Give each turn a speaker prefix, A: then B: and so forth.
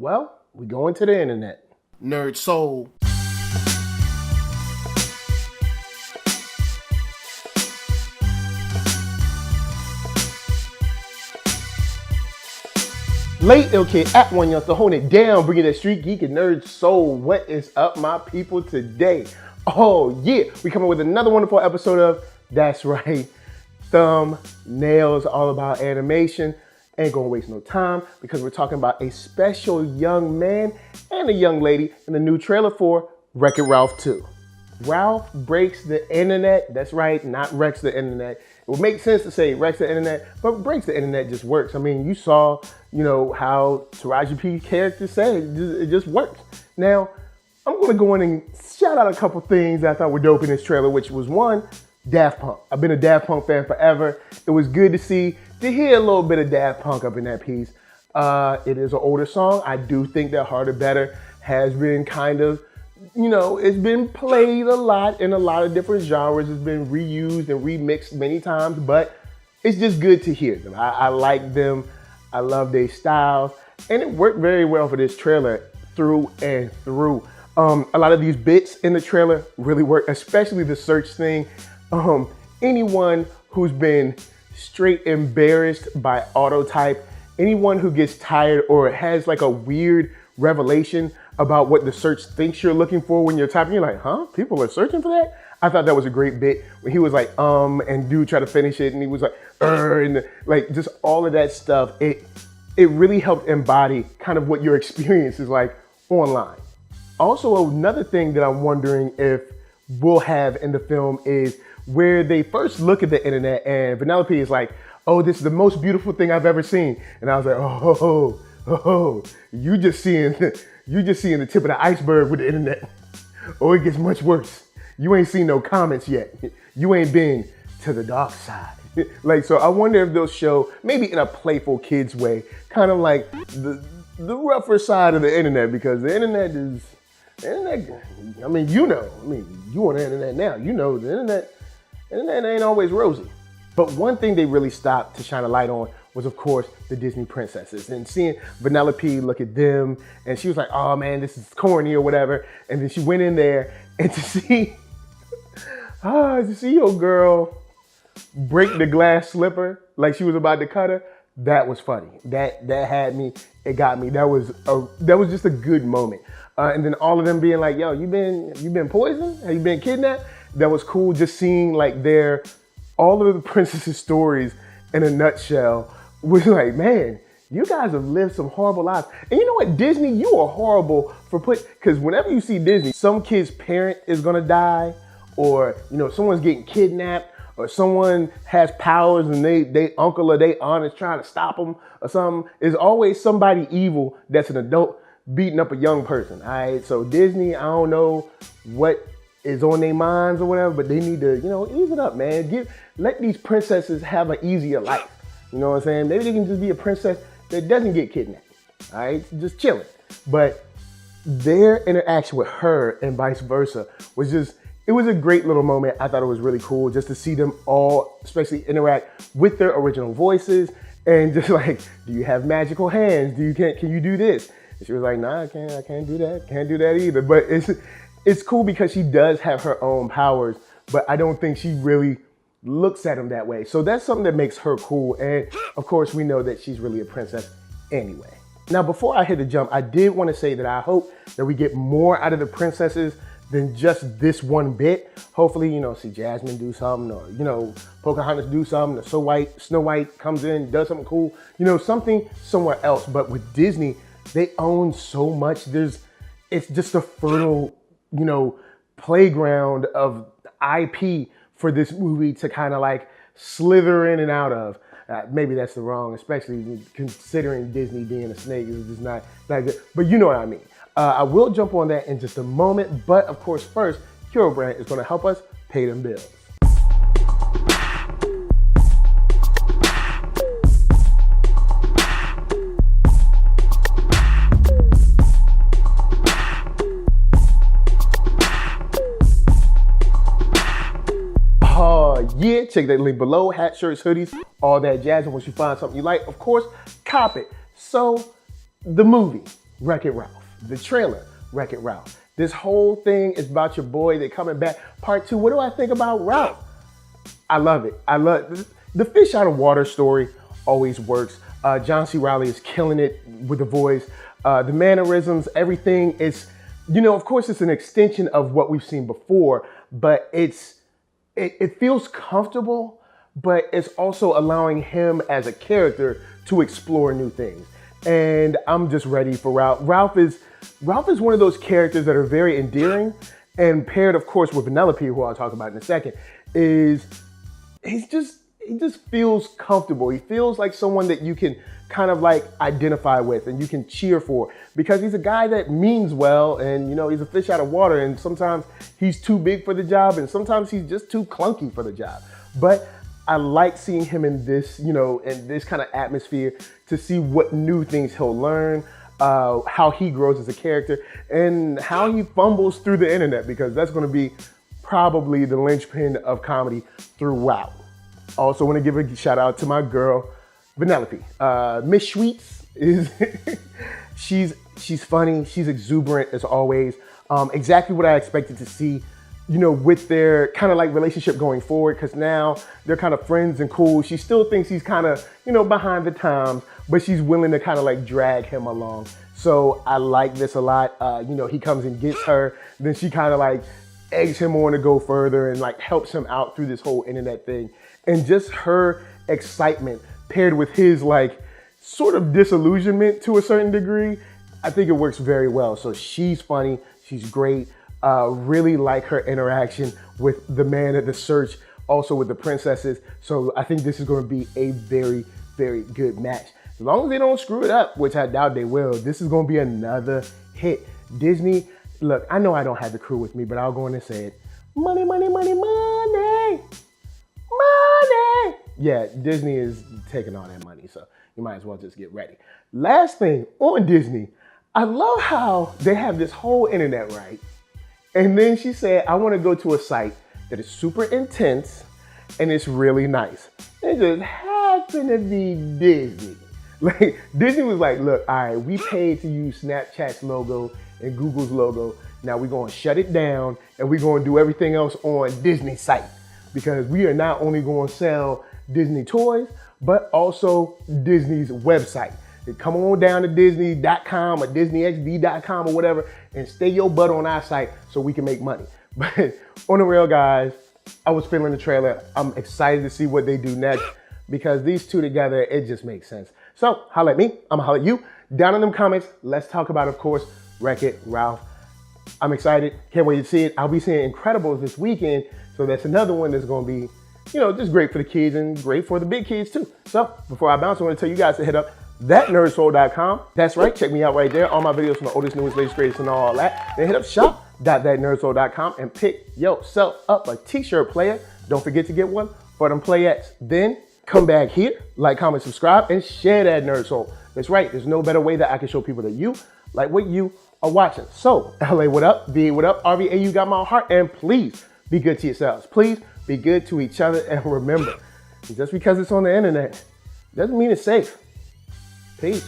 A: Well, we going to the internet.
B: NERDSoul.
A: Late Ill Kid at OneYoungsta, holding it down, bringing that StreetGeek and NERDSoul. What is up, my people, today? Oh yeah, we coming with another wonderful episode of, that's right, Thumbnails, all about animation. Ain't gonna waste no time because we're talking about a special young man and a young lady in the new trailer for Wreck-It Ralph 2. Ralph breaks the internet. That's right, not wrecks the internet. It would make sense to say wrecks the internet, but breaks the internet just works. I mean, you saw, how Taraji P's character said, it just works. Now, I'm gonna go in and shout out a couple things that I thought were dope in this trailer, which was one, Daft Punk. I've been a Daft Punk fan forever. It was good to hear a little bit of Daft Punk up in that piece. It is an older song. I do think that Harder Better has been kind of, it's been played a lot in a lot of different genres. It's been reused and remixed many times, but it's just good to hear them. I like them. I love their styles, and it worked very well for this trailer through and through. A lot of these bits in the trailer really work, especially the search thing. Anyone who's been straight embarrassed by autotype, anyone who gets tired or has like a weird revelation about what the search thinks you're looking for when you're typing, you're like, huh? People are searching for that? I thought that was a great bit when he was like, and dude tried to finish it and he was like, and like just all of that stuff. It really helped embody kind of what your experience is like online. Also, another thing that I'm wondering if we'll have in the film is where they first look at the internet and Vanellope is like, oh, this is the most beautiful thing I've ever seen. And I was like, you just seeing the tip of the iceberg with the internet. Oh, it gets much worse. You ain't seen no comments yet. You ain't been to the dark side. So I wonder if they'll show, maybe in a playful kids way, kind of like the rougher side of the internet, because the internet, I mean, you on the internet now, the internet ain't always rosy. But one thing they really stopped to shine a light on was, of course, the Disney princesses. And seeing Vanellope look at them, and she was like, oh man, this is corny or whatever. And then she went in there, and to see your girl break the glass slipper like she was about to cut her, that was funny. That had me, it got me. That was just a good moment. And then all of them being like, yo, you been poisoned? Have you been kidnapped? That was cool, just seeing like all of the princesses' stories in a nutshell. Was like, man, you guys have lived some horrible lives. And you know what, Disney, you are horrible for because whenever you see Disney, some kid's parent is gonna die, or someone's getting kidnapped, or someone has powers and they uncle or they aunt is trying to stop them or something. There's always somebody evil that's an adult beating up a young person. All right, so Disney, I don't know what is on their minds or whatever, but they need to, ease it up, man. Let these princesses have an easier life. You know what I'm saying? Maybe they can just be a princess that doesn't get kidnapped. All right, just chilling. But their interaction with her and vice versa was it was a great little moment. I thought it was really cool just to see them all, especially interact with their original voices and just like, do you have magical hands? Can you do this? And she was like, nah, I can't do that. Can't do that either. But it's cool because she does have her own powers, but I don't think she really looks at him that way. So that's something that makes her cool. And of course, we know that she's really a princess anyway. Now, before I hit the jump, I did want to say that I hope that we get more out of the princesses than just this one bit. Hopefully, see Jasmine do something, or, Pocahontas do something, or Snow White comes in, does something cool, something somewhere else. But with Disney, they own so much. It's just a fertile, playground of IP for this movie to kind of like slither in and out of. Maybe that's the wrong, especially considering Disney being a snake is just not good. But you know what I mean. I will jump on that in just a moment. But of course, first, Hero Brand is going to help us pay them bills. Yeah, check that link below. Hats, shirts, hoodies, all that jazz. And once you find something you like, of course, cop it. So, the movie. Wreck-It Ralph. The trailer, Wreck-It Ralph. This whole thing is about your boy. They're coming back. Part 2, what do I think about Ralph? I love it. I love the fish out of water story always works. John C. Reilly is killing it with the voice. The mannerisms, everything is, of course it's an extension of what we've seen before, but it feels comfortable, but it's also allowing him as a character to explore new things. And I'm just ready for Ralph. Ralph is one of those characters that are very endearing, and paired, of course, with Vanellope, who I'll talk about in a second, he just feels comfortable. He feels like someone that you can kind of like identify with and you can cheer for, because he's a guy that means well, and he's a fish out of water, and sometimes he's too big for the job and sometimes he's just too clunky for the job. But I like seeing him in this, in this kind of atmosphere, to see what new things he'll learn, how he grows as a character, and how he fumbles through the internet, because that's going to be probably the linchpin of comedy throughout. Also want to give a shout out to my girl, Vanellope. Miss Schweetz is, she's funny, she's exuberant as always. Exactly what I expected to see, with their kind of like relationship going forward, because now they're kind of friends and cool. She still thinks he's kind of, behind the times, but she's willing to kind of like drag him along. So I like this a lot. He comes and gets her, then she kind of like eggs him on to go further and like helps him out through this whole internet thing. And just her excitement paired with his like sort of disillusionment to a certain degree, I think it works very well. So she's funny, she's great. Really like her interaction with the man at the search, also with the princesses. So I think this is going to be a very, very good match. As long as they don't screw it up, which I doubt they will, this is going to be another hit. Disney, look, I know I don't have the crew with me, but I'll go in and say it. Money, money, money, money, money. Yeah, Disney is taking all that money, so you might as well just get ready. Last thing on Disney, I love how they have this whole internet, right? And then she said, I want to go to a site that is super intense and it's really nice. It just happened to be Disney. Like, Disney was like, look, all right, we paid to use Snapchat's logo and Google's logo. Now we're going to shut it down and we're going to do everything else on Disney's site, because we are not only going to sell Disney toys, but also Disney's website. Come on down to Disney.com or DisneyXD.com or whatever and stay your butt on our site so we can make money. But on the real, guys, I was feeling the trailer. I'm excited to see what they do next, because these two together, it just makes sense. So holla at me, I'm gonna holla at you. Down in them comments, let's talk about, of course, Wreck-It Ralph. I'm excited, can't wait to see it. I'll be seeing Incredibles this weekend, so that's another one that's gonna be, just great for the kids and great for the big kids too. So before I bounce, I wanna tell you guys to hit up ThatNERDSoul.com. That's right, check me out right there. All my videos from the oldest, newest, latest, greatest, and all that. Then hit up shop.ThatNERDSoul.com and pick yourself up a t-shirt, player. Don't forget to get one for them playettes. Then come back here, like, comment, subscribe, and share that Nerd Soul. That's right, there's no better way that I can show people that you like what you are watching. So, LA, what up? VA, what up? RVA, you got my heart. And please be good to yourselves. Please be good to each other. And remember, just because it's on the internet doesn't mean it's safe. Peace.